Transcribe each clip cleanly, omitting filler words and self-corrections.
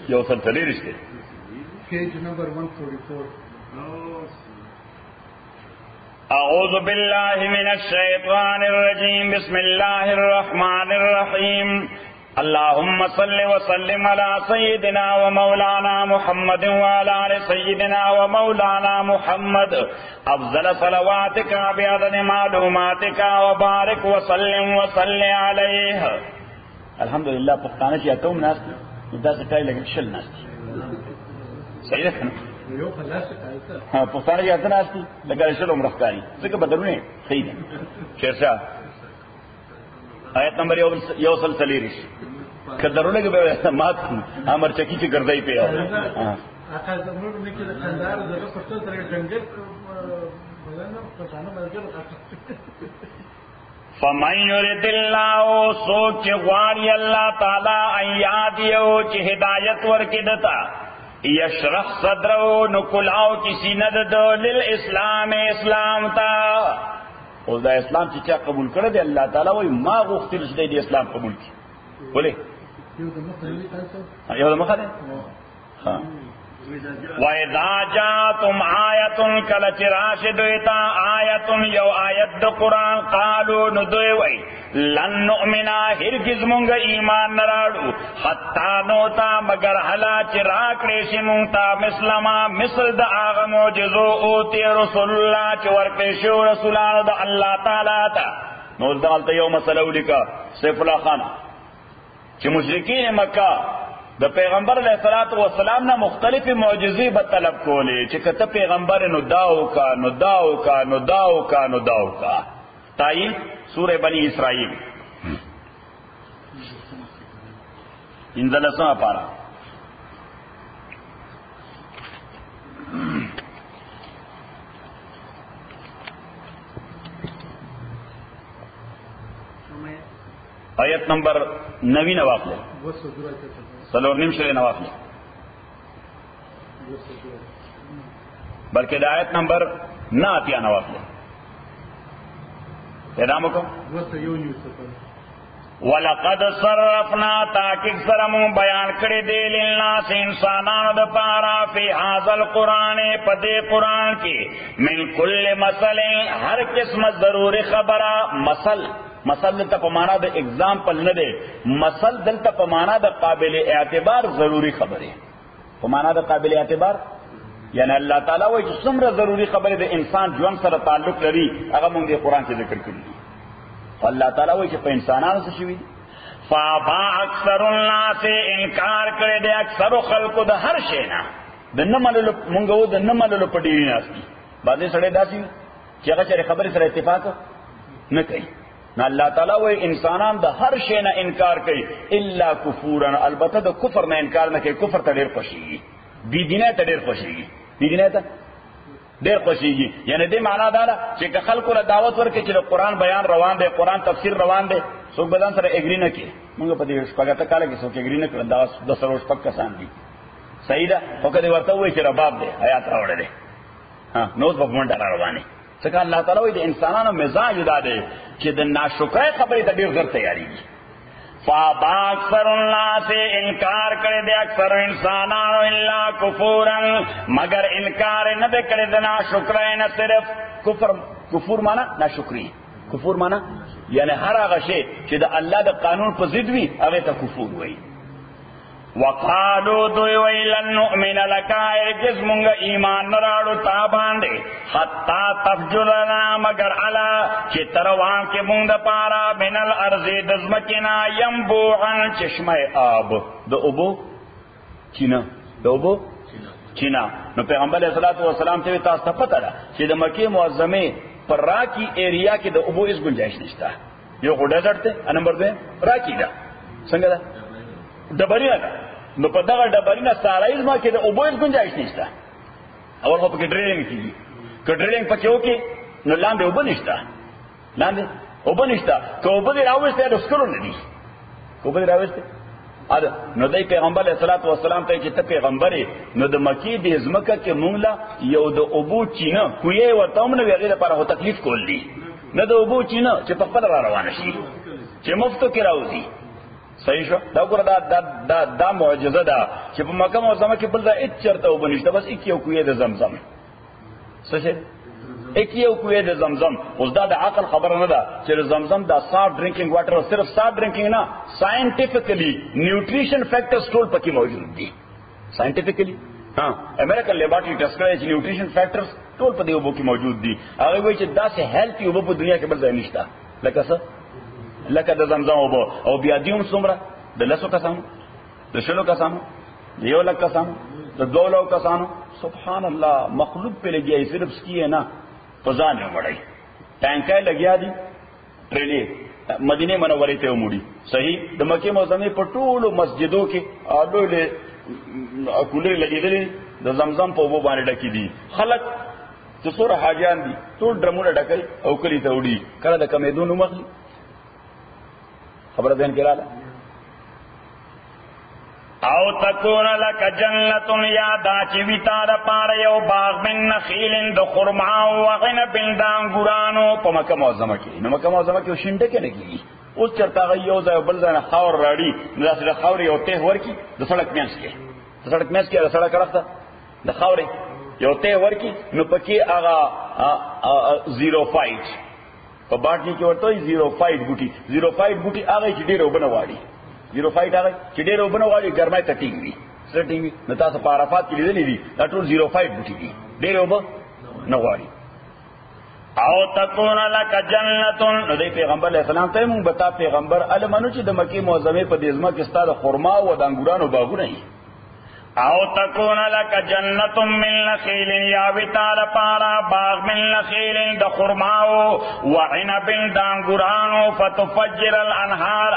یو سل تلیرش دی Page number 144. أعوذ بالله من الشيطان الرجيم بسم الله الرحمن الرحيم اللهم صل وسلم على سيدنا ومولانا محمد وعلى آل سيدنا ومولانا محمد أفضل صلواتك بعدد معلوماتك وبارك وسلم وصل عليه. الحمدللہ پښتانه چې اتوم ناس دا څه کوي لکه شل ناس صحیح ده کنه یو خلاص کایته ها پښتانه چې اتنه ناس لکه شل عمر ښکاری څنګه بدلونه صحیح ده. شیرشاه آیت نمبر یو سل تلیریش کدرونه کې به مات امر چکی چې ګرځي په اخر زموږ کې د خندار دغه پښتو سره جنگل بلنه پښتانه مرګ فمن يرد الله سوچ غواړي الله تعالی ایات یو چې هدایت ورکړي دتا یشرح صدره نو کلاو چې سینه د للاسلام اسلام تا او دا اسلام چې قبول کړی دی الله تعالی وایي ما غوښتل چې د اسلام قبول کړي ولې یو د مخه ده ها وَإِذَا جَاءَتْهُمْ آيَةٌ كَلَّتِ رَاشِدُيْتَا آيَةٌ يَوْ آيَةٌ د قرآن قالوا ندوي وي لن نؤمنا هرگز مونږ ایمان نراړو حتا نوتا مگر هلا چې راکړې شي مونږ ته مسلما مثل د هغه معجزو او تی رسول الله چې ورکړې شو رسولانو د الله تعالی ته. نو دلته یو مسله ولیکه سیف الله خان چې مشرکین مکه د پیغمبر علیہ الصلوۃ والسلام نه مختلفه معجزې به طلب کولې چې کته پیغمبر نو داو کا نو داو کا نو داو کا نو داو کا. تایید سورہ بنی اسرائیل انزلسما پارا آیت نمبر 9 نواقل سلور نیم شرے نواقل بلکہ آیت نمبر 9 آتیا نواقل اعلام کو وَلَقَدْ صَرَّفْنَا تاکیق سرمو بیان کړی دی للناس انسانانو د پارا فی هذا القرآن پدې قرآن کې من کل مثل هر قسم ضروری خبره مثل دلته په معنا د اگزامپل نه دی مثل دلته په معنا د قابل اعتبار ضروری خبره په معنا د قابل اعتبار یعنی الله تعالی وایي چې څومره ضروری خبره د انسان ژوند سره تعلق لري هغه موږ د قرآن کې ذکر کړی الله تعالی وایي چې په انسانانو څه شوي فابا اکثر الناس انکار کړي دي اکثر خلکو د هر شی نه د نه منلو موږ و د نه منلو په ډیری ناس دي باندې سړی داسي چې هغه چېرې خبرې سره اتفاق نه کوي. نو الله تعالی وایي انسانان د هر شی نه انکار کوي الا کفورا البته د کفر نه انکار نه کوي کفر ته ډېر خوښیږي بی دینه ته ډېر خوښیږي بی دینه ته ډېر خوښیږي یعنی دې معنا دا ده چې که خلکو له دعوت ورکړي چې د قرآن بیان روان دی قرآن تفسیر روان دی څوک بدن سره اګری نه کوي موږ په دې شپږ کاله کې څوک اګری نه کړ دا د سروش پک کسان دي صحیح ده خو کله ورته وایي چې رباب دی آیات راوړل دي ها نو په منډه روانه څنګه الله تعالی وایي د انسانانو مزاج دا دی چې د ناشکرۍ خبرې ته ډېر ژر تیاریږي. فابا اکثر الناس انکار کړي دي اکثر انسانانو الا کفورا مگر انکار نه دي کړي د ناشکرۍ نه صرف کفر معنا ناشکری کفر معنا یعنی هر هغه شی چې د الله د قانون په ضد وي هغه ته کفر وایي. وقالو دوی وی لن نؤمن لکا ارگز منگا ایمان نراڑو تا باندے حتی تفجرنا مگر علا چی تروان کے منگ دا پارا من الارضی دزمکنا ینبوعن چشم آب دا ابو چینا دا ابو چینا. نو پیغمبر علیہ السلام تیوی تاستا پتا دا چی دا مکی معظمی پر راکی ایریا کی دا ابو اس گنجائش نشتا یو خو ڈیزرٹ تے نمبر دے راکی دا سنگا دا ډبرینه ده نو په دغه ډبرینه سارایز ما کې د اوبو گنجائش نشته اول خو پکې ډریلینګ کیږي که ډریلینګ پکې وکړي نو لاندې اوبه نشته لاندې اوبه نشته که اوبه دې راوستې د سکرو نه دي اوبه دې راوستې نو دای پیغمبر علیه الصلاۃ والسلام ته چې ته پیغمبر نو د مکی د ځمکه کې مونږ لا یو د اوبو چینه کوی ورته موږ هغه لپاره هو تکلیف کول دي نه د اوبو چینه چې په خپل را روانه شي چې مفتو کې راوځي صحیح شو. دا ګوره دا معجزه ده چې په مکه معظمه کې بل ځای هېڅ چېرته اوبه نشته، بس ایک یو کوی د زمزم. څه شی؟ ایک یو کوی د زمزم. اوس دا د عقل خبره نه ده چې د زمزم دا سافټ ډرینکینګ واټر او صرف سافټ ډرینکینګ نه، ساینټیفیکلی نیوټریشن فیکټرز ټول پکې موجود دي. ساینټیفیکلی امریکن لیبارټري ټیسټ کړی چې نیوټریشن فیکټرز ټول په دې اوبو کې موجود دي. هغه وایي چې داسې هیلثي اوبه په دنیا کې بل ځای نشته لکه څه، لکه د زمزم اوبه. او بیا دې هم څومره د 10 کسانو، د 20 کسانو، د 1 لک کسانو، د 2 لک کسانو. سبحان الله، مخلوق پہ لگیا صرف اس کی ہے نا فضا نے وڑائی ٹینکر لگیا دی ٹریلی مدینه منورې ته وموړي. صحیح. د مکه معظمه په ټولو مسجدو کې اډولې کولر لګېدلې د زمزم په اوبو باندې ډکې دي. خلک چې څوره حاجیان دي ټول ډرمونه ډکوي او کلي ته وړي. کله د کمیدونو مخلي خبره ذهن کې رااله. او تکون لک جنت یادا چې ویتا د پاره یو باغ من نخیل د خرما او عنب د انګورانو په مکه معظمه کې. نو مکه معظمه کې شینډه کې لګي. اوس چرته یو ځای بل ځای خاور راړي، نو داسې خاور یو ته ورکی د سړک مینس کې، د سړک مینس کې د سړک راځه د خاورې یو ته ورکی، نو پکې هغه 05 په باټنی کې ورته 05 بوټي. 05 بوټي هغه چې ډېر وبنه واړي. 05 هغه چې ډېر وبنه واړي ګرمای ته ټینګ وي، سره ټینګ وي. نو تاسو په عرفات کې لیدلې دي دا ټول 05 بوټي دي، ډېر وبه نه واړي. او تکون لک جنت، نو د پیغمبر علیه السلام ته مونږ بتا پیغمبر علمانو چې د مکه معظمه په دې ځمکه کې ستاسو خرما او د انګورانو باغونه دي. او تکون لک جنت من نخیل یا ویتار پارا باغ من نخیل د خرماو و عنب د انګورانو فتفجر الانهار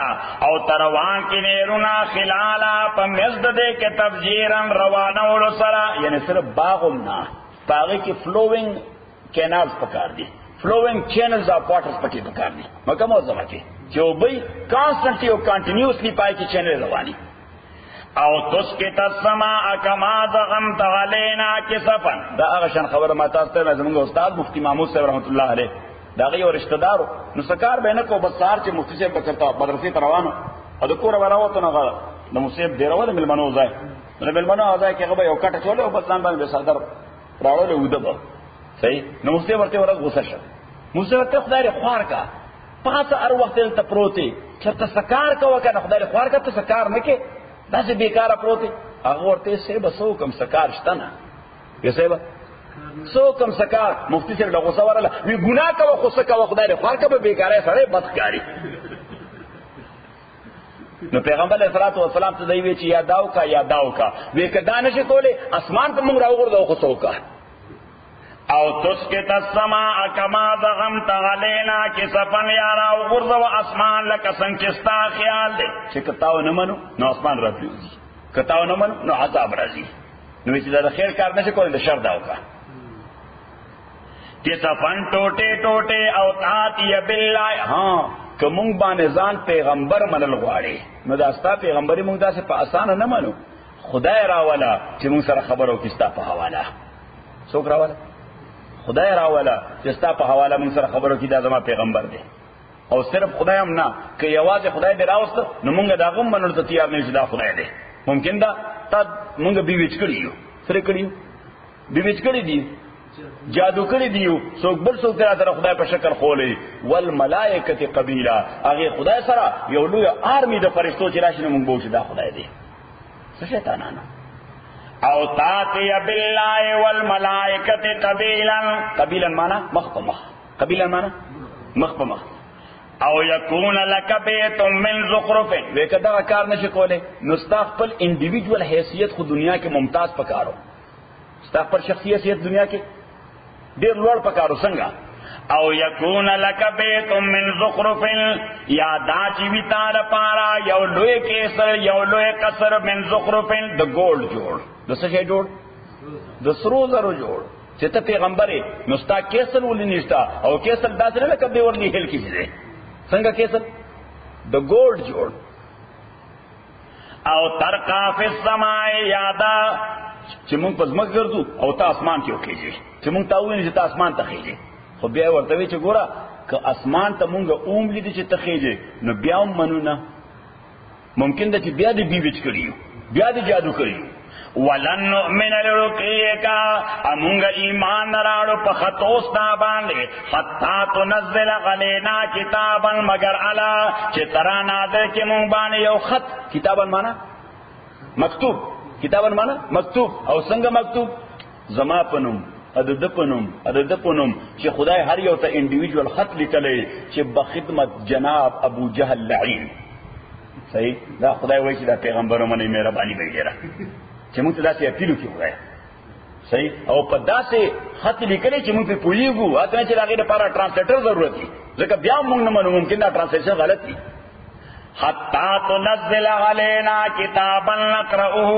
او تروان کې نیرونا خلالا په مزد دې کې تفجیرا روانول سره، یعنی صرف باغم نه، باغ کې فلوینګ کینالز پکار دي، فلوینګ چینلز اف واټرز پکې پکار دي. مکه معظمه کې چې وبې کانسټنټلی او کنټینیوسلی پای کې چینل رواني. او تسکت السماء کما زغمت علینا کسفا، دا هغه شان خبره ما تاسو ته زموږ استاد مفتی محمود صاحب رحمت الله علیه دا غي او رشتہ دارو نو سکار به نه کو بس سار چې مفتی صاحب بچتا مدرسې ته روانو او د کور وراوته نه غره د مصیب ډیرو د ملمنو ځای د ملمنو ځای کې هغه یو کټه چولې او بس ځان باندې صدر راوړل ودبه. صحیح. نو مصیب ورته ورځ غوسه شو. مصیب ته خدای خوار کا پاسه هر وخت ته پروتي چرته سکار کا وکنه خدای خوار کا ته سکار نه کې داسې بیکاره پروتي. هغه ورته سه بسو کم سکار شته نه یې سه سو کم سکار. مفتی صاحب له غوسه ورله وی ګناه کا غوسه کا خدای خوار کا به بیکاره سره بدکاری. نو پیغمبر علیہ الصلوۃ والسلام ته دی وی چې یا داو کا وی کدا نشي کوله اسمان ته موږ راوغورځو خو څوکا. او تسکت السماء کما زغمت علینا کسفا یا راوغورځو اسمان لکه څنګه چې ستا خیال دی چې کتاو نه منو نو اسمان راځي، کتاو نه منو نو عذاب راځي. نو چې دا خیر کار نشي کولای د شر داو کا. کسفا ټوټه ټوټه او تاتی بالله. ها کوم باندې ځان پیغمبر منل غواړي نو دا ستا پیغمبري موږ داسې په اسانه نه منو. خدای راولا چې موږ سره خبرو کیستا په حواله. څوک راولا؟ خدای راولا چې ستا په حواله موږ سره خبرو کی دا زما پیغمبر دی. او صرف خدای هم نه که یوازې خدای دې راوست نو موږ دا غو منل ته تیار نه چې دا خدای دی. ممکن دا تا موږ بیوچ کړی یو سره کړی بیوچ کړی دی جادو کړی دیو څوک بل څوک تر خدای په شکل خولې والملائکه قبیلا. هغه خدای سره یو لوی آرمی د فرشتو چې راشي موږ بوچ دا خدای دی. څه شیطانانو. او تاتی بالله والملائکه قبیلا. قبیلا معنا مخ په مخ، قبیلا معنا مخ په مخ. او یکون لک بیت من زخرف، وکدا کار نشي کوله نو ستا خپل انډیویډوال حیثیت خو دنیا کې ممتاز پکارو، ستا پر شخصیت دنیا کې ډیر لوړ پکارو. څنګه؟ او یکون لک بیت من زخرف، یا دا چې ویتار پارا یو لوی کیسر یو لوی قصر من زخرف د ګولډ جوړ، د څه شي جوړ؟ د سرو زرو جوړ. چې ته پیغمبرې نو ستا کیسر ولې نشتا او کیسر داسې نه لکه دی ورني هل کیږي. څنګه کیسر؟ د ګولډ جوړ. او ترقا فی السماء، یادا چې مونږ په ځمکه ګرځو او ته اسمان کې وکړي، چې مونږ ته وایي چې ته اسمان ته خېږي. خو بیا ورته وی چې ګوره که اسمان ته مونږ اوم لیدي چې ته خېږي نو بیا هم منو نه. ممکن ده چې بیا دې بیوچ کړیو، بیا دې جادو کړیو. ولن نؤمن لرقیک امونگا ایمان نراڑو پا خطوستا باندے حتی تنزل غلینا کتابا مگر علا چی ترا نادر کی مونگ باندے یو خط. کتابا مانا مکتوب، کتابا مانا مکتوب. او سنگ مکتوب زما پنم ادد پنم چی خدای هر یو تا انڈیویجول خط لکلے چی بخدمت جناب ابو جہل لعین. صحیح دا خدای ویچی دا پیغمبرو منی میرا بانی بیجیرا چې موږ ته داسې اپیلو کې وایي. صحیح. او په داسې خط لیکلی چې موږ پرې پوهېږو، اته چې د هغې لپاره ټرانسلیټر ضرورت وي، ځکه بیا هم موږ نه منو، ممکن دا ټرانسلیشن غلط وي. حتی تنزل علینا کتابا نقرأه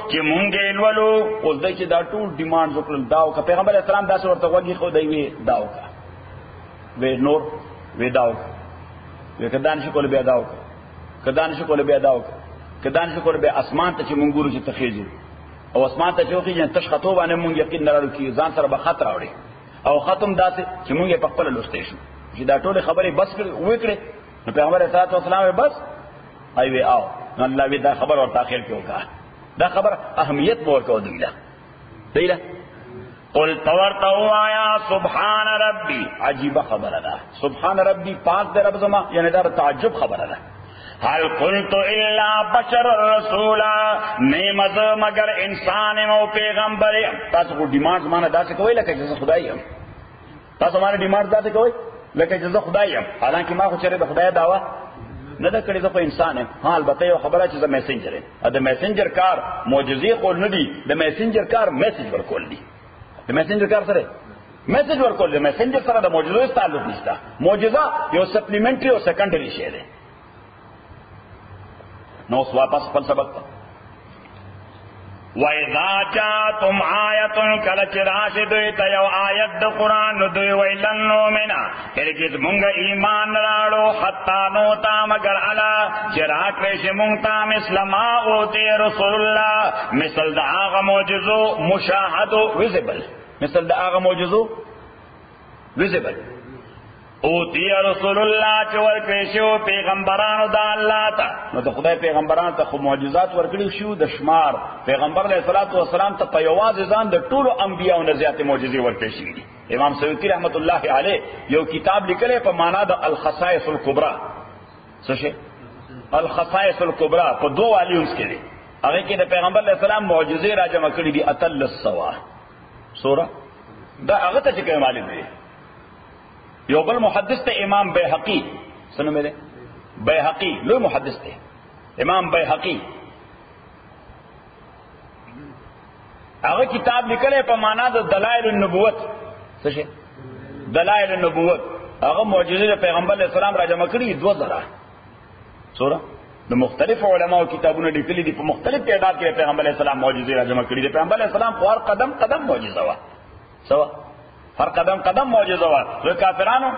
چې مونږ یې لولو. اوس دی چې دا ټول ډیمانډز وکړل دا وکړه. پیغمبر علیه السلام داسې ورته غوږ ایښود، دی وی دا وکړه، وی نور وی دا وکړه، وی که دا نشي کولی بیا دا وکړه، که دا نشي کولی بیا دا وکړه، که دا نشي کولی بیا اسمان ته چې مونږ ګورو چې ته خېږي او اسمان ته چې وخېږي تش خطو باندې مونږ یقین نه لرو چې ځان سره به خط راوړي او ختم داسې چې مونږ یې په خپله لوستی شو چې دا ټولې خبرې بس وکړې. نو پیغمبر علیه الصلاة والسلام بس ای وی آو نو الله وی دا خبر ورته اخر کې وکړه. دا خبر اهمیت به ورکوه دوی له. دوی له قل ورته ووایه سبحان ربي. عجیبه خبره ده. سبحان ربي پاک دی رب زما، یعنی دا تعجب خبره ده. هل قلت الا بشر رسولا نیمز مگر انسان او پیغمبر. تاسو کو ډیمانډ مانه داسې کوئ لکه چې خدای یم. تاسو مانه ډیمانډ داسې کوئ لکه چې خدای یم، حالانکه ما خو چېرې د خدای دعوه نه ده کړې، زه خو انسان یم. ها البته یو خبره چې زه میسنجر یم. د میسنجر کار معجزې خول نه دي، د میسنجر کار میسج ورکول دي. د میسنجر کار سره میسج ورکول دي. میسنجر سره د معجزو تعلق نشته. معجزه یو سپلیمنټری او سیکنډري شی دی. نو واپس خپل سبق ته. وَإِذَا جَاءَتْهُمْ آيَةٌ کله چې راشي دوی ته یو آیت د قرآن، نو دوی وایي لن نؤمن هرګز مونږ ایمان نه راوړو حتی نؤتى مگر علی چې راکړی شي مونږ ته مثل ما اوتی رسول الله، مثل د هغه معجزو مشاهدو ویزیبل، مثل د هغه معجزو ویزیبل اوتی رسول الله چې ورکړی شو پیغمبرانو د الله ته. نو د خدای پیغمبرانو ته خو معجزات ورکړي شو د شمار. پیغمبر علیه الصلاة والسلام ته په یوازې ځان د ټولو انبیاو نه زیاتې معجزې ورکړي شوي دي. امام سیوطي رحمت الله علیه یو کتاب لیکلی په معنا د الخصائص الکبرى. څه شی؟ الخصائص الکبرى په 2 والیومز کې دی. هغې کې د پیغمبر علیه السلام معجزې را جمع کړي دي 1300 سوره. دا هغه ته چې کوم معلوم دی. یو بل محدث ته امام بیهقی، سنو میرے بیهقی لوی محدث ته امام بیهقی، هغه کتاب لیکلی په معنا د دلائل النبوت. څه شي؟ دلائل النبوت. هغه معجزې د پیغمبر علیه السلام را جمع کړي 2000 سوره. د مختلف علماو کتابونه لیکلي دي په مختلف تعداد کې پیغمبر علیه السلام معجزې را جمع کړي دي. پیغمبر علیه السلام خو هر قدم قدم معجزه وه. سوا هر قدم قدم معجزه وه. زه کافرانو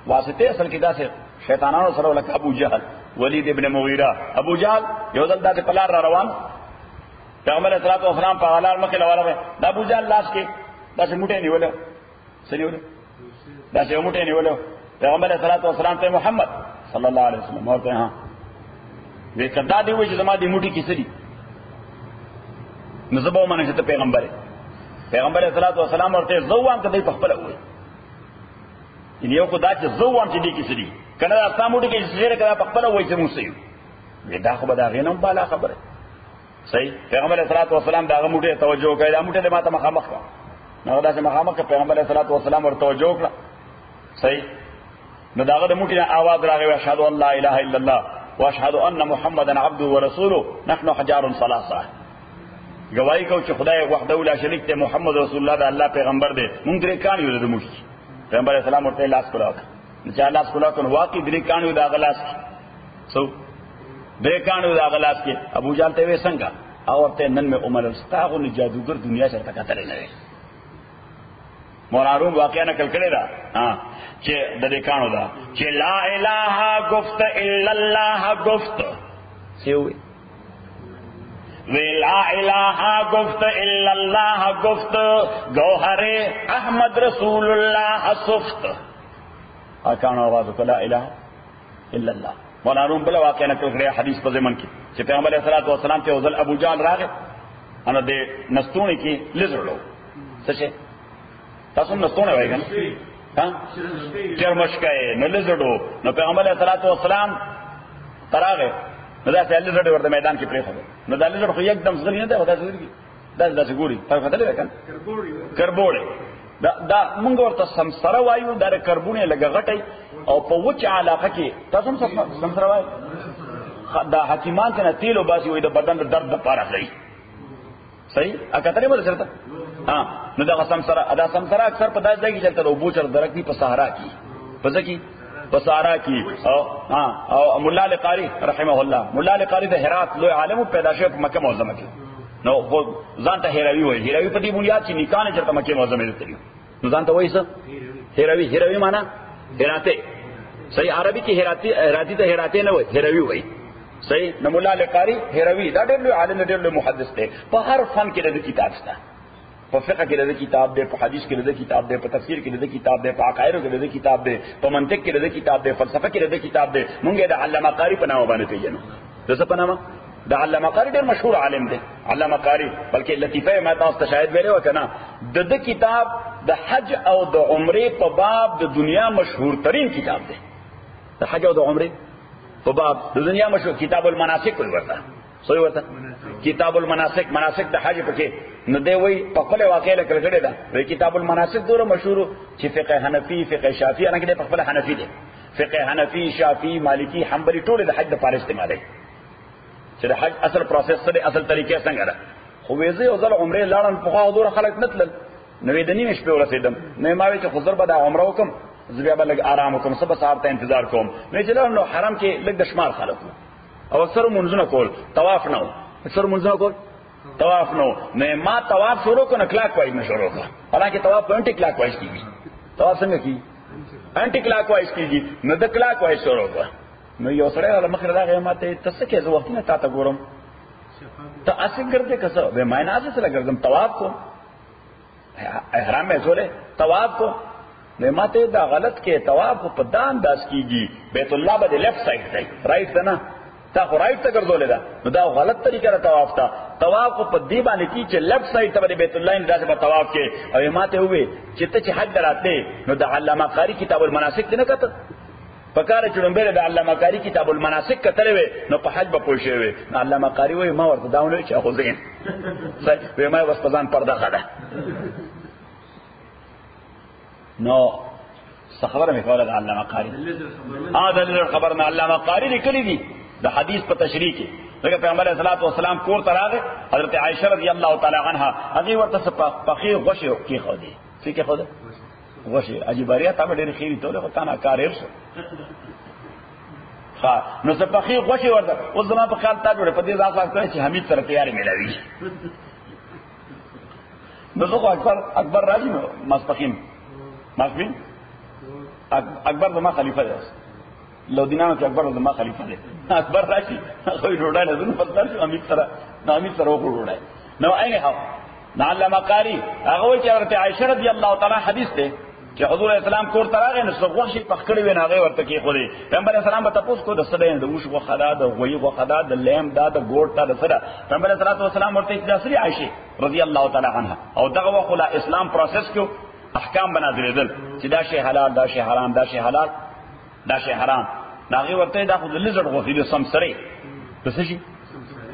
واسطه اصل کې داسې شیطانانو سره لکه ابو جهل، ولید ابن مغیره. ابو جهل یو ځل داسې په لار را روان، پیغمبر علیه الصلاة والسلام په لار مخې له ورغی. د ابو جهل لاس کې داسې موټی نیولی، څه نیولی؟ داسې یو موټی نیولی. پیغمبر علیه الصلاة والسلام ته محمد صلی الله علیه وسلم ورته ها وی که دا دی وایي چې زما دې موټي کې څه دي، نو زه به ومنم چې ته پیغمبر یې. پیغمبر علیه الصلاة والسلام ورته زه ووایم که دی په خپله ووایي. یعنې یو خو دا چې زه ووایم چې دې کې څه دي، که نه دا ستا موټي کې چې څه دی، که دا په خپله ووایي چې موږ څه یو. وی دا خو به د هغې نه هم بالا خبره. صحیح. پیغمبر علیه الصلاة والسلام د هغه موټي ته توجه وکړه. دا موټی دې ما ته مخامخ کړه. نو هغه داسې مخامخ کړه. پیغمبر علیه الصلاة والسلام ورته توجه وکړه. صحیح. نو د هغه د موټي نه آواز راغی اشهد ان لا اله الا الله واشهد ان محمدا عبده ورسوله نحن حجار ثلاثه. گواہی کو چې خدای وحده لا شریک ته، محمد رسول الله د الله پیغمبر دی. مونږ درې کان یو د موږ. پیغمبر اسلام ورته لاس کړو. چې لاس کړو واقعي درې کان یو د غلاس سو درې کان یو د غلاس کې. ابو جهل ته وې څنګه او ورته نن مې عمر استاغو نه جادوګر دنیا چرته کتلې نه. مولانا روم واقعا نقل کړی دا چې د دې کانو دا چې لا اله گفت الا الله گفت سیوي لا الہ گفت الا اللہ گفت گوہر احمد رسول اللہ صفت. کانو آواز کو لا الہ الا اللہ. مولانا روم بل واقع نقل کړی حدیث په ضمن کې چې پیغمبر علیه الصلاۃ والسلام ته وزل ابو جهل راغی ان د نستونی کې لزړو څه شي تاسو نستونه وایي کنه ها چرمشکای نو لزړو نو پیغمبر علیه الصلاۃ والسلام تراغه نو دا څه لزړ ورته میدان کې پرې خو نو دا لزړ خو یکدم ځغلی نه ده ودا ځګری دا ګوري په خاطر وکړ کربوړې دا مونږ ورته سمسره وایو دا کربونه لګه غټي او په وچ علاقه کې تاسو سمسره وایو دا حکیمان ته تیل او باسي وي د بدن د درد لپاره صحیح اکترې مله چرته ها نو دا سمسره اکثر په داس ځای کې چلته او بوچر درکې په صحرا کې پزکی په صحرا کې او مولا لقاری رحمه الله مولا لقاری د هرات لوی عالم پیدا شو په مکه معظمه کې نو ځان ته هیروي وایي هیروي په دې بنیاد چې نکانه چرته مکه معظمه ته نو ځان ته وایي څه هیروي معنا هراته صحیح عربي کې هراتی ته هراته نه وایي هیروي وایي صحیح نو مولا لقاری هیروي دا ډېر لوی عالم ډېر لوی محدث دی په هر فن کې د کتاب شته په فقہ کې د کتاب دی په حدیث کې د کتاب دی په تفسیر کې د کتاب دی په عقاید کې د کتاب دی په منطق کې د کتاب دی فلسفه کې د کتاب دی مونږ د علامه قاری په نامه باندې پیژنو څه په نامه د علامه قاری ډېر مشهور عالم دی علامه قاری بلکې لطیفه ما تاسو ته شاید ویلو کنه د کتاب د حج او د عمره په باب د دنیا مشهور ترین کتاب دی د حج او د عمره په باب د دنیا مشهور کتاب المناسک کوي ورته سوی ورته کتاب المناسک مناسک د حج پکې نو دی وای په خپل واقع له کړه دا وی کتاب المناسک دوره مشهور چې فقه حنفي فقه شافعي ان کې په خپل حنفي دی فقه حنفي شافعي مالکی حنبلي ټول د حج د پاره استعمالي چې د حج اصل پروسس سره اصل طریقې څنګه ده خو ویزه او ځل عمره لاړن په خو دوره خلک نتل نو د نیمه شپه ورسېدم نه ما وی چې خضر به د عمره وکم زبیا به لګ آرام وکم سبا سهار ته انتظار کوم نه چې نو حرم کې لګ د شمار خلکو او اکثر منځونه کول طواف نه اکثر منځونه کول طواف نو نه ما طواف شروع کو نه کلاک وایي نه شروع کا حالانکه طواف انټی کلاک وایي کیږي طواف څنګه کیږي انټی کلاک وایي کیږي نو د کلاک وایي شروع کا نو یو سره له مخه راغی ماته تاسو کې زه وخت نه تا ته ګورم ته اسې ګرځې کسه به ما نه اسې لګرځم طواف کو احرام میں زوله طواف کو نه ماته دا غلط کې طواف په دان داس کیږي بیت الله به لیفٹ سائیډ دی رائٹ ده نه تا خو رائٹ ته ګرځولې ده نو دا غلط طریقه را طواف تا طواف په دې باندې کی چې لیفٹ سائیډ ته بیت الله نه راځي په طواف کې او ماته وې چې ته چې حج دراته نو د علامه قاری کتاب المناسک نه کته پکاره چړمبه د علامه قاری کتاب المناسک کتلې وې نو په حج به پوښې وې علامه قاری وې ما ورته داونه چې خو زین صحیح ما واس پزان پرده خاله نو خبره مې کوله د علامه قاری دا خبرنا علامه قاری لیکلي دي د حدیث په تشریح کې لکه پیغمبر علیه الصلاۃ والسلام کور ته راغی حضرت عائشہ رضی الله تعالی عنها هغه ورته فقیر غوښه کې خو دي څه کې خو ده غوښه عجیباریا ته ډېر خیری ته له تانا کاریر شو ها نو څه فقیر غوښه ورته اوس زما په خیال تا جوړه په دې ځای ځکه چې حمید سره تیاری ملاوي نو زه اکبر راځي نو ماسپخین اکبر زما خلیفہ دی لو دینانو چې اکبر زما خلیفہ دی اکبر راشي خو ډوډۍ نه زنه پتل شو امید سره وګورای نو اینه ها علامه قاری هغه چې حضرت عائشہ رضی الله تعالی حدیث ده چې حضور اسلام کور تراغه نو غوښي پخکړې وینه هغه ورته کې خو دي پیغمبر اسلام به تاسو کو د سړی د وښو خدا د غوي غو خدا د لیم دا د ګوټ دا د سره پیغمبر اسلام ورته اجازه عائشہ رضی الله تعالی عنها او دغه وخت اسلام پروسس کو احکام بنازلېدل چې دا شی حلال دا شی حرام دا شی حلال دا شی حرام ناغي ورته دا خو د لزړ غوښې د سمسري د څه شي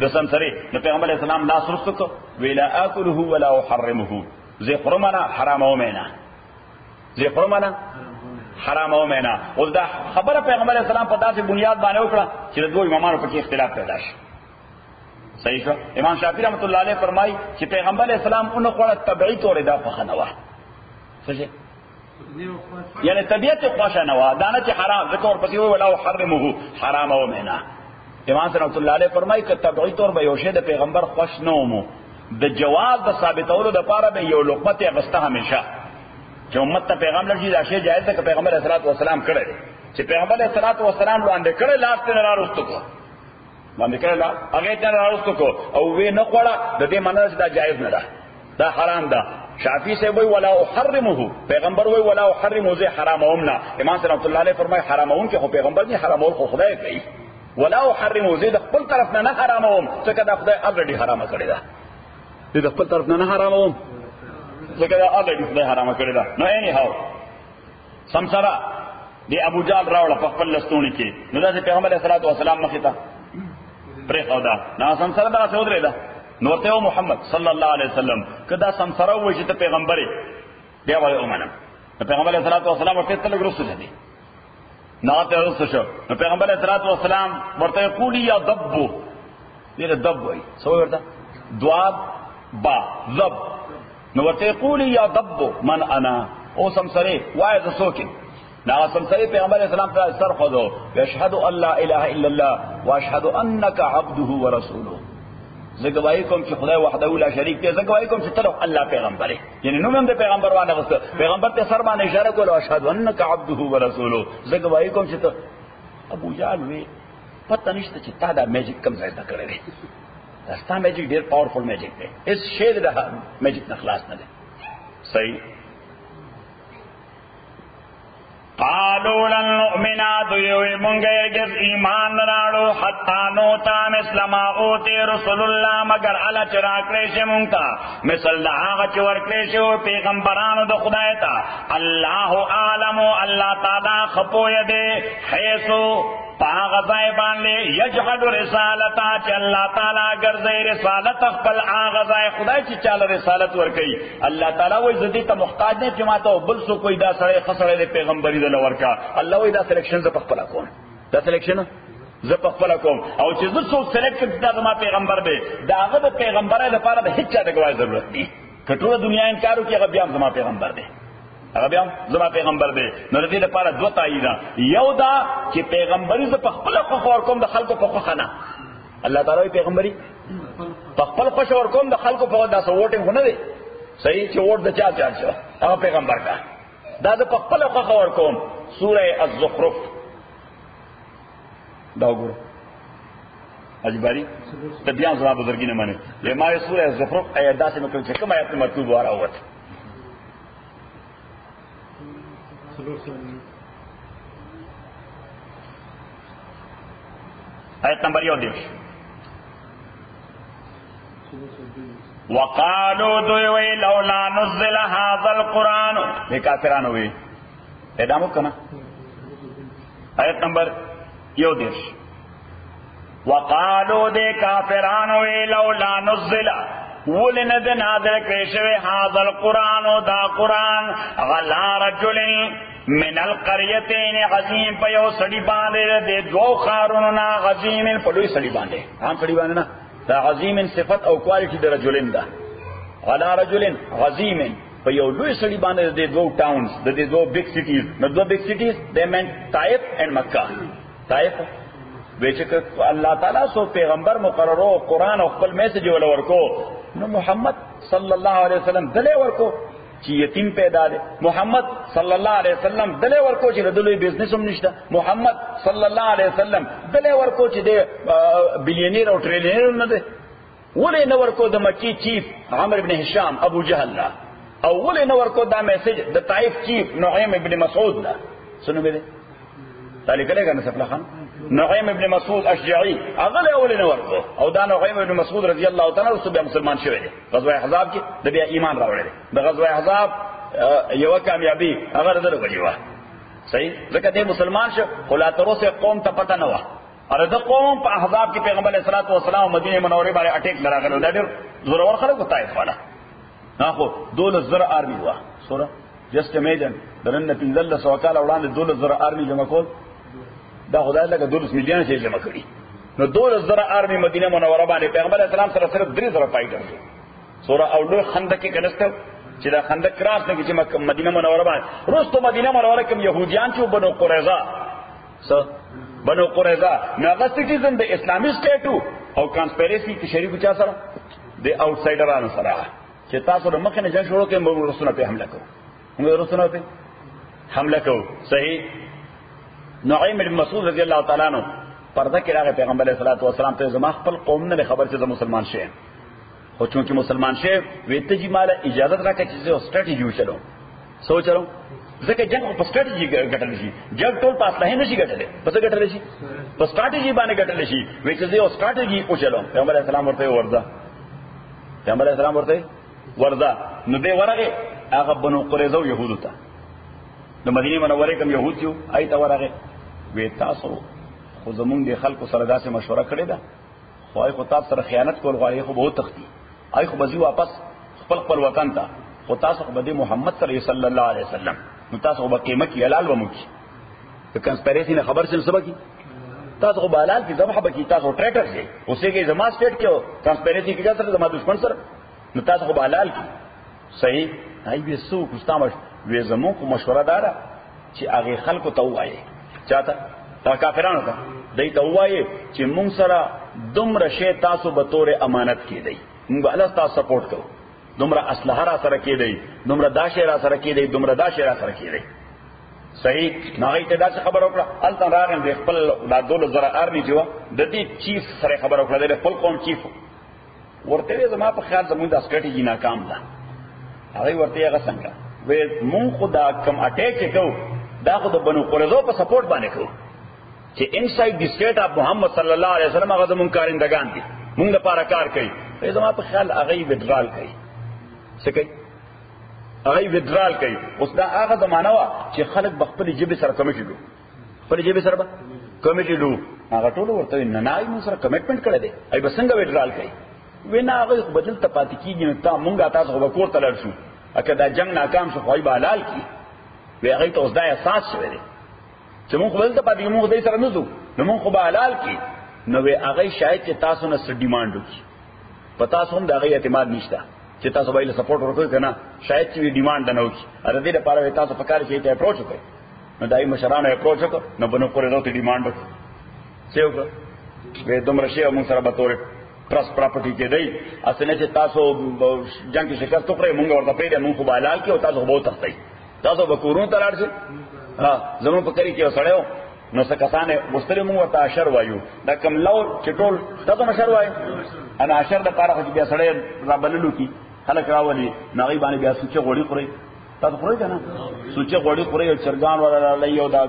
د سمسري نو پیغمبر اسلام لاس رسو کو ویلا اكله ولا احرمه زه حرمنا حرام او مینا زه حرمنا حرام او مینا او دا خبره پیغمبر اسلام په داسې بنیاد باندې وکړه چې د دوه امامانو په کې اختلاف پیدا شي صحیح شو امام شافعی رحمۃ اللہ علیہ فرمای چې پیغمبر اسلام اون خوړه طبيعي تور دا په خنوا څه یعنی طبیعت خوښه نه و دانه چې حرام ذکر پسې ولا حرمه حرام او مینا امام رحمۃ اللہ علیہ فرمای ک طبيعي تور به یو شی د پیغمبر خوښ نه ومو د جواز د ثابتولو د پاره به یو لقمت غسته همیشه چې امت ته پیغمبر شي دا شی جایز ده ک پیغمبر صلی الله علیه وسلم کړی چې پیغمبر صلی الله علیه وسلم وړاندې کړی لاس ته راوستو کو باندې کړی هغه ته راوستو کو او وی نه خوړه د دې معنی چې دا جایز نه ده دا حرام ده شافعی سے وہی ولا احرمه پیغمبر وہی ولا احرمه زه حراموم نه امام رحمۃ اللہ علیہ فرمائے حرامون کے پیغمبر نے حرامول خو خدای کوي ولا احرمه زه د خپل طرف نه حراموم ځکه دا خدای الریډي حرامه کړی دا د خپل طرف نه حراموم ځکه دا الریډي خدای حرامه کړی دا نو اني هاو سمسرا دی ابو جال راوړه په خپل لستونی کې نو دا پیغمبر علیہ الصلوۃ والسلام مخې ته پرې خدا نه سمسرا دا څه ودرې دا نو ته محمد صلی الله علیه وسلم کدا سمسرا وای چې ته پیغمبر بیا وای اومنه پیغمبر علیہ الصلوۃ والسلام ورته تل رسول دی نه ته رسول شو نو پیغمبر علیہ الصلوۃ والسلام ورته قولی یا ضب دې ضب وای سو ورته دواب با ضب نو ورته قولی یا ضب من انا او سمسره وای د سوکین نا سمسره پیغمبر علیہ السلام ته سر خذو یشهد ان لا اله الا الله واشهد انک عبده ورسوله زګوای کوم چې خدای وحده لا شریک دی زګوای کوم چې تلو الله پیغمبر یعنی نو موږ د پیغمبر باندې وسته پیغمبر ته سر باندې اشاره کول او اشهد انک عبده ورسوله زګوای کوم چې ته ابو جال وی پته نشته چې تا دا میجیک کم ځای ته کړی دی دا ستا میجیک ډیر پاورفل میجیک دی اس شی د میجیک نه خلاص نه دی صحیح قالوا لن نؤمن دوی مونږه هرگز ایمان راړو حتا نوتا مثل ما اوتی رسول الله مگر الا چرا کړی شه مونږ ته مثل دا هغه چې ورکړی شه پیغمبرانو د خدای ته الله اعلم الله تعالی خپو یده حيثو پاغه ځای باندې یجحد رسالتا چې الله تعالی ګرځي رسالت خپل هغه ځای خدای چې چاله رسالت ورکړي الله تعالی وایي زدي ته محتاج نه چې ماته بل څوک کوئی دا سره خسرې د پیغمبري د لورکا الله وایي دا سلیکشن ز په خپل کوم دا سلیکشن ز په خپل کوم او چې زه څوک سلیکټ کړم دا ما پیغمبر دی داغه د پیغمبره لپاره د هیڅ چا د گواهی ضرورت نه کټوره دنیا انکار کوي هغه بیا زما پیغمبر دی هغه بیا زما پیغمبر دی نو دې لپاره دوه تاییدا یو دا چې پیغمبري ز په خپل خو ور کوم د خلکو په خو خنه الله تعالی پیغمبري په خپل خو ور کوم د خلکو په داسه ووټینګ نه دی صحیح چې ووټ د چا چا شو هغه پیغمبر کا دا د په خپل خو ور کوم سوره الزخرف دا وګوره اجباری ته بیا زما بزرګی نه مانه له ما سوره الزخرف آیات داسې نو چې کوم آیات مطلوب وراوت آیت نمبر 11 وقالوا دوی لولا نزل هذا القرآن یہ کافرانو وی ادامو کنا آیت نمبر 11 وقالوا دے کافرانو لولا نزل ولند نازل کشوی هذا القرآن دا قرآن غلا رجل من القريتين عظیم پیو سڑی باندے دے دو خاروننا عظیم پلوی سڑی باندے عام سڑی باندے نا دا عظیم صفت او کوالٹی در رجلن دا غلا رجل عظیم پیو لوی سڑی باندے دے دو ٹاؤنز دے دو بگ سٹیز نو دو بگ سٹیز دے مین طائف اینڈ مکہ طائف بیچک اللہ تعالیٰ سو پیغمبر مقررو قرآن او خپل میسج ولا ورکو نو محمد صلی اللہ علیہ وسلم دلے ورکو چی یتیم پیدا دے محمد صلی اللہ علیہ وسلم دلے ورکو چی دلوی بزنس هم نشتا محمد صلی اللہ علیہ وسلم دلے ورکو چی دے بلیونیر او ٹریلینیر نه دے ولی نو ورکو د مکی چیف عمرو ابن هشام ابو جہل لا او ولی نو ورکو دا میسج د طائف چیف نعیم ابن مسعود لا سنو بده تعالی کله کنه سفلا خان نعیم ابن مسعود اشجعی اغل اول نور او دا نعیم ابن مسعود رضی اللہ تعالی عنہ صبح مسلمان شوی دی غزوه احزاب کې د بیا ایمان راوړل د غزوه احزاب یو کامیابی هغه درو غلیوا صحیح ځکه دې مسلمان شو خلاصو سے قوم ته پته نه و اره د قوم په احزاب کې پیغمبر علیہ الصلوۃ والسلام مدینه منوره باندې اٹیک لراغلو دا ډېر زورور خلک طائف والا نه خو 2000 آرمی وا سوره جست امیجن درنه پنځل سوکاله وړاندې 2000 آرمی جمع کول دا خدای لکه 12 میلیون چې جمع کړي نو 2000 آرمی مدینه منوره باندې پیغمبر اسلام سره صرف 3000 فایټر سوره اول خندق کې کنسته چې دا خندق کراس نه چې مدینه منوره باندې روستو مدینه منوره کې يهوديان چې بنو قریظه بنو قریظه ناغه سټیزن د اسلامي سټیټو او کانسپیریسی کې شریک چا سره د آوټسایډرانو سره چې تاسو د مخه نه ځان شروع کې موږ رسول په حمله کوو موږ رسول په حمله کوو صحیح نعیم بن مسعود رضی اللہ تعالیٰ عنہ پردہ کې راغی پیغمبر علیہ الصلوۃ والسلام ته زما خپل قوم نه خبر چې زه مسلمان شیم خو چونکې مسلمان شوی وی ته جي ماله اجازت راکړه چې زه سټریټیجي وچلوم څه وچلوم ځکه جنګ په سټریټیجي ګټل شي جنګ ټول په اصلاح نشي ګټلی په څه ګټلی شي په سټریټیجي باندې ګټلی شي وی چې زه سټریټیجي وچلوم پیغمبر علیه السلام ورته ورځه پیغمبر علیه السلام ورته ورځه نو دی ورغې هغه بنو قریظه یهودو ته د مدینه منورې کوم یهود یو آی ته ورغې وی تاسو خو زمونږ د خلکو سره داسې مشوره کړې ده خو آی خو تاسو سره خیانت کول غواړي خو به وتښتي آی خو به ځي واپس خپل وطن ته خو تاسو خو به د محمد صلی الله علیه وسلم نو تاسو خو به قیمه کې حلال ومو کی د کنسپیریسی نه خبر شم سبا کی تاسو خو به حلال کې ذبح به کی تاسو ټریټر شئ اوسې کې زما سټیټ کې کنسپیریسی کې سره زما دشمن سره نو تاسو خو به حلال کی صحیح هاي به سو کوستامش وې زمو کو مشوره دارا چې هغه خلکو ته وایي چاته تا کافرانو ته دای ته وایي چې مونږ سره دومره شی تاسو به تور امانت کې دی مونږ به الله تاسو سپورټ کوو دومره اسلحه را سره کې دی دومره دا شی را سره کې دی دومره دا شی را سره کې دی صحیح ناغی ته دا خبر وکړه الته راغم د خپل دا 2000 ارمی جو د دې چیف سره خبر وکړه د خپل قوم چیف ورته زما په خیال زموږ د سټریټیجی ناکام ده هغه ورته هغه څنګه وې مونږ خدا کم اٹیک کو دا خو د بنو قریظه په سپورټ باندې کو چې انساید دی سټیټ اف محمد صلی الله علیه وسلم هغه زموږ کارندگان دي مونږ لپاره کار کوي زما په خیال هغه وډرال کوي څه کوي هغه وډرال کوي اوس دا هغه زمانہ وا چې خلک بخپل جيب سره کمیټي دو خپل جيب سره کمیټي دو هغه ټول ورته نه نای مو سره کمټمنټ کړی دی ای بسنګ وډرال کوي وینا هغه بدل ته پاتې کیږي نو تا مونږه تاسو به کور ته لړ شو اګه دا جنگ ناکام شو خوای به حلال کی وی هغه ته اوس دا احساس شوی دی چې مونږ بدل ته پاتې مونږ دې سره نه زو نو مونږ به حلال کی نو وی هغه شاید چې تاسو نه څه ډیماند وکړي پتا سوم دا غي اعتماد نشته چې تاسو به له سپورټ ورکوي کنه شاید چې ډیماند نه وکړي اره دې لپاره تاسو په کار کې ته اپروچ وکړي نو دای مشرانو اپروچ وکړ نو بنو قریظه ته ډیماند وکړي څه وکړه وې دومره شی موږ سره به تورې ټرست پراپرټي کې دی اسنه چې تاسو جنگ کې شکست وکړئ موږ ورته پیدا موږ په حلال کې او تاسو به وتښتئ تاسو به کورونو ته لاړ شئ ها زموږ په کری کې وسړیو نو څه کسانه مستری موږ ورته اشر وایو دا کم لو چټول تاسو اشر وایو انا اشر د پاره چې بیا سړی را بللو کی خلک راولي ناغي باندې بیا سوچ غوړي خوري تاسو خوري کنه سوچ غوړي خوري او چرګان ولا لایو دا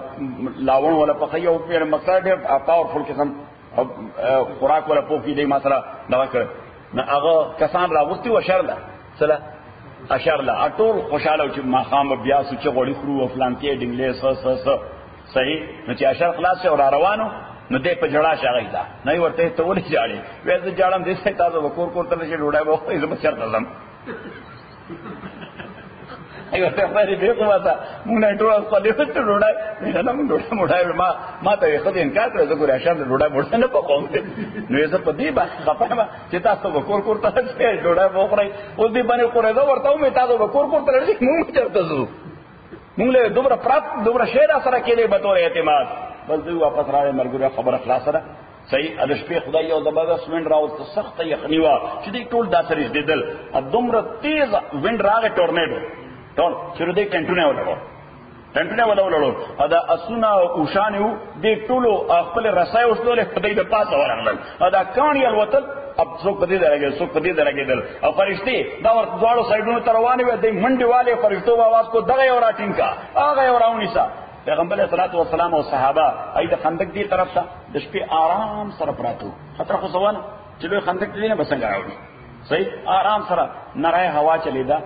لاون ولا پخیو په مقصد ډېر پاورفل قسم خوراک ولا پوکی دی ما سره دا کړ نه هغه کسان راوستي و شر ده سره اشر لا اټول خوشاله چې ما خام بیا سوچ غوړي خورو او فلان کې ډنګلې صحیح نو چې اشر خلاص شو را روانو نو دې په جړه شاغی دا نه ورته ته ولې جاړي وې زه جاړم دې څه تاسو وکور کور ته شي ډوډۍ وو زه به چرته زم ایو ته په دې کومه تا مونږ نه ټول په دې ته ډوډۍ نه مونږ ډوډۍ ما ته خو دې انکار کړو زه ګور اشر ډوډۍ نه پکوم نو زه په دې باندې خپه چې تاسو وکور کور ته شي ډوډۍ وخورئ او دې باندې قریظه ورته مې تاسو وکور کور ته لري مونږ چرته زو مونږ له دومره شعر سره کېلې به تور اعتماد بس دوی واپس راغی مرګره خبره خلاص ده صحیح ادش په خدای یو زبردست ویند راوست سخت یخنی وا چې دې ټول داسرې دیدل دومره تیز ویند راغی ټورنیډو ټول چې دې ټنټونه ولولو ادا اسنا او شانو دې ټولو خپل رسای وشلو خدای د پاسه ورغلل ادا کانی الوتل اب څوک پدې درګل څوک پدې درګل او فرشتي دا ور دواړو سایډونو تر روانې وې د منډي والے فرشتو आवाज کو دغه یو راټینګه هغه یو راونیسا پیغمبر صلی الله علیه وسلم او صحابه اې د خندق دی طرف ته د شپې آرام سره پراتو خطر خو سوانه چې له خندق دی نه بسنګ راوړي صحیح آرام سره نرای هوا چلیدا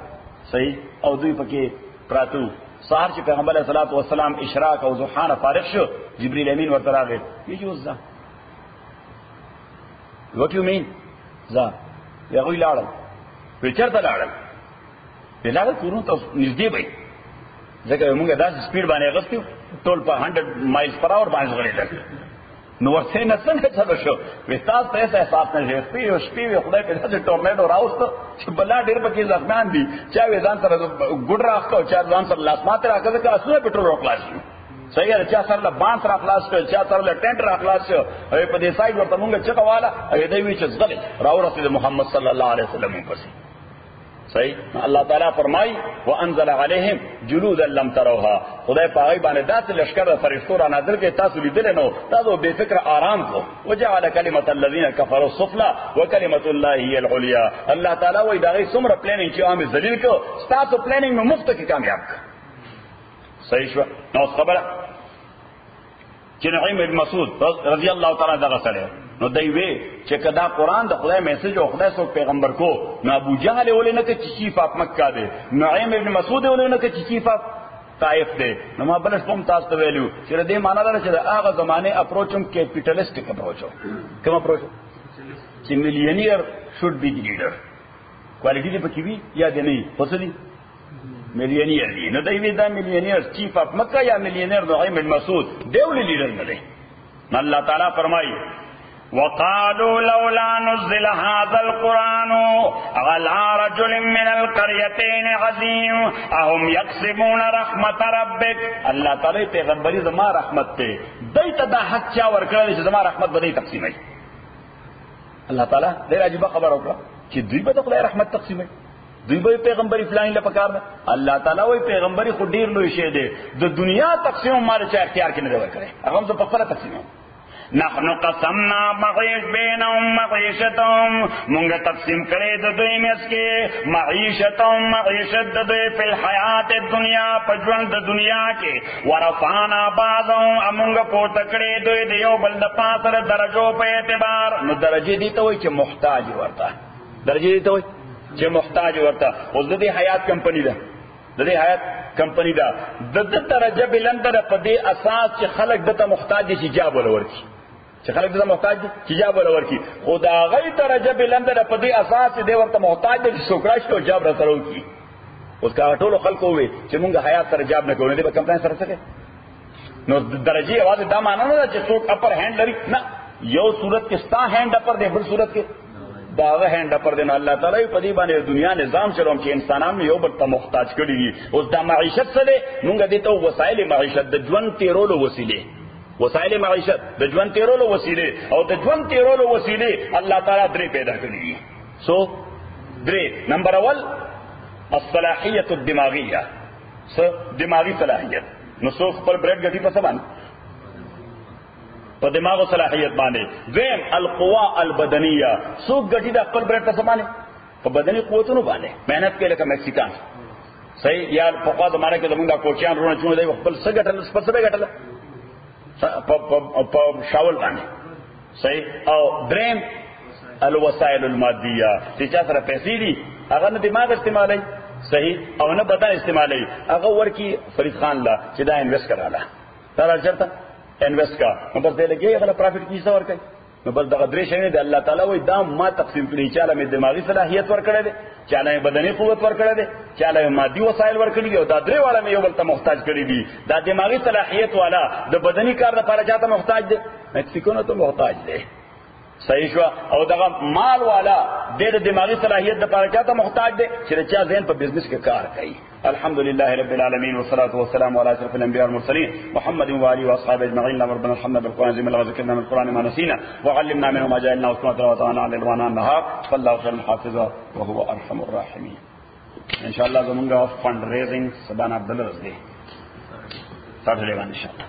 صحیح او دوی پکې پراتو سحر چې پیغمبر صلی الله علیه وسلم اشراق او ضحا فارغ شو جبرئیل امین ورته راغی یجوزا what you mean ځه یغوی لاړل چرته لاړل کورونو ته نږدې وای ځکه موږ داسې سپیډ باندې غوښتو ټول په 100 مایلز پر اور باندې غړېدل نو ورته نه څنګه چلو شو وستاس ته احساس نه شپې خدای په دې ټورنیډو راوستو چې بلا ډېر پکې ځخمان دي چا وې ځان سره ګډ راخته چا ځان سره لاسمات راکړه چې اسونه پټرول خلاص شي صحیح ہے چا سره له باند را خلاص کړ چا سره له ټینټ را خلاص کړ او په دې سایډ ورته مونږ چې قواله اې دوی چې زغله راو رسول محمد صلی الله علیه وسلم پسې صحیح. الله تعالی فرمای وانزل علیهم جلودا لم تروها، خدای پاغي باندې داسې لشکر د فرشتو را نازل کړي تاسو لیدل نو، تاسو بے فکر آرام کو. وجعل کلمۃ الذین کفروا السفلی وکلمۃ الله هی العلیا. الله تعالی وای دا غي څومره پلانینګ چې عام ذلیل کو، تاسو پلانینګ نو مفت کې کامیاب کړ. صحیح شو. نو خبره چې نعیم بن مسعود رضی الله تعالی دغه سره نو دی وی چې کدا قرآن د خدای میسج او خدای سو پیغمبر کو، نو ابو جهل ولې نه چې چیف اف مکه دی، نعیم بن مسعود ولې نه چې چیف اف طائف دی. نو ما بلش کوم تاسو ته ویلو چې دې معنا دا چې هغه زمانه اپروچم کیپټالیسټک اپروچ، کوم اپروچ چې مليونیر شوډ بی لیډر، کوالټی دې پکې وی یا دې نه پسلی مليونیر دی. نو دی وی دا مليونیر چیف اف مکه یا مليونیر نعیم بن مسعود دیولې لیډر نه دی. الله تعالی فرمایي وقالوا لولا نزل هذا القرآن على رجل من القريتين عظيم اهم يقسمون رحمت ربك. الله تعالی پیغمبري زما رحمت ته دایته دا حق چا ورکړل چې زما رحمت به تقسیمای. الله تعالی ډېر عجیب خبر وکړه چې دوی به خدای رحمت تقسیمای، دوی به پیغمبري فلانی لپاره نه. الله تعالی وای پیغمبري خو ډیر لوی شی دی، د دنیا تقسیم مال چا اختیار کې نه دی ورکړي، هغه هم په خپل تقسیم. نحن قسمنا معیش بینهم معیشتهم، مونږه تقسیم کړي د دوی مېس کې معیشتهم معیشت د دوی په الحیات الدنیا په ژوند د دنیا کې، ورفعنا بعضهم امونږه پورته کړي دوی د یو بل د پاسه درجو په اعتبار. نو درجه دي ته وای چې محتاج ورته، درجه دي ته وای چې محتاج ورته. اوس د دې حیات کمپنی ده، د دې حیات کمپنی ده، د درجه بلندره په دې اساس چې خلک دته محتاج دي چې جاب ولور کی، چې خلک دته محتاج دي چې جاب ولور کی. خدا غي درجه بلندره په دې اساس دې ورته محتاج دي چې سوکراش او جاب راځو کی. اوس کا ټولو خلکو وي چې مونږه حیات سره جاب نه کوو، دې په کمپنی سره څه. نو درجه आवाज دا معنا نه چې څوک اپر هاند لري، نه، یو صورت کې ستا هاند اپر دی، بل صورت کې داغه هند پر دین. الله تعالی په دې باندې دنیا نظام چلوم چې انسانان یو بل ته محتاج کړي دي. اوس دا معیشت څه ده؟ مونږ دې ته وسایل معیشت د ژوند تیرولو وسیله، وسایل معیشت د ژوند تیرولو وسیله، او د ژوند تیرولو وسیله الله تعالی درې پیدا کړې دي. سو درې، نمبر اول الصلاحیت الدماغیه، دماغی صلاحیت. نو څوک خپل بریډ ګټي په سبان په دماغ او صلاحیت باندې. دویم القوا البدنیه، څوک ګټي د خپل بریډ په سبانه په بدني قوتونو باندې مهنت کوي لکه میکسیکان. صحیح. یا په خوا زمانه کې زمونږ کوچیان رونه چونه دی خپل څه ګټل، څه ګټل په شاول باندې. صحیح. او دریم الوسائل المادیه، چې چا سره پیسې دي هغه نه دماغ استعمالوي، صحیح، او نه بدن استعمالوي، هغه ورکی فرید خان لا چې دا انویسټ کړاله تر چرته انویسټ کا، نو بس دې لګي هغه پروفټ کیسه ورکړي. نو بس دغه درې شنه د الله تعالی وای دا ما تقسیم کړی، چاله مې دماغي صلاحیت ورکړی دی، چاله مې بدني قوت ورکړی دی، چاله مې مادي وسایل ورکړي دي، او دا درې والا مې یو بل ته محتاج کړی دي. دا دماغي صلاحیت والا د بدني کار لپاره چاته محتاج دی؟ میکسیکو نه ته محتاج دی. صحیح شو. او دغه مال والا د دماغي صلاحیت د لپاره چاته محتاج دی چې چا ذهن په بزنس کې کار کوي. الحمدلله رب العالمين والصلاه والسلام على اشرف الانبياء والمرسلين محمد واله واصحابه اجمعين. ربنا ارحمنا بالقران العظيم وذكرنا من القران ما نسينا وعلمنا منه ما جهلنا وتواتانا على الوانا النهار فالله خير الحافظ وهو ارحم الراحمين. ان شاء الله زمونږه فند ریزینګ سبحان عبد الله رضی ساتره باندې ان شاء الله.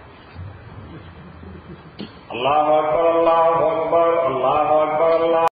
الله اکبر الله اکبر الله اکبر الله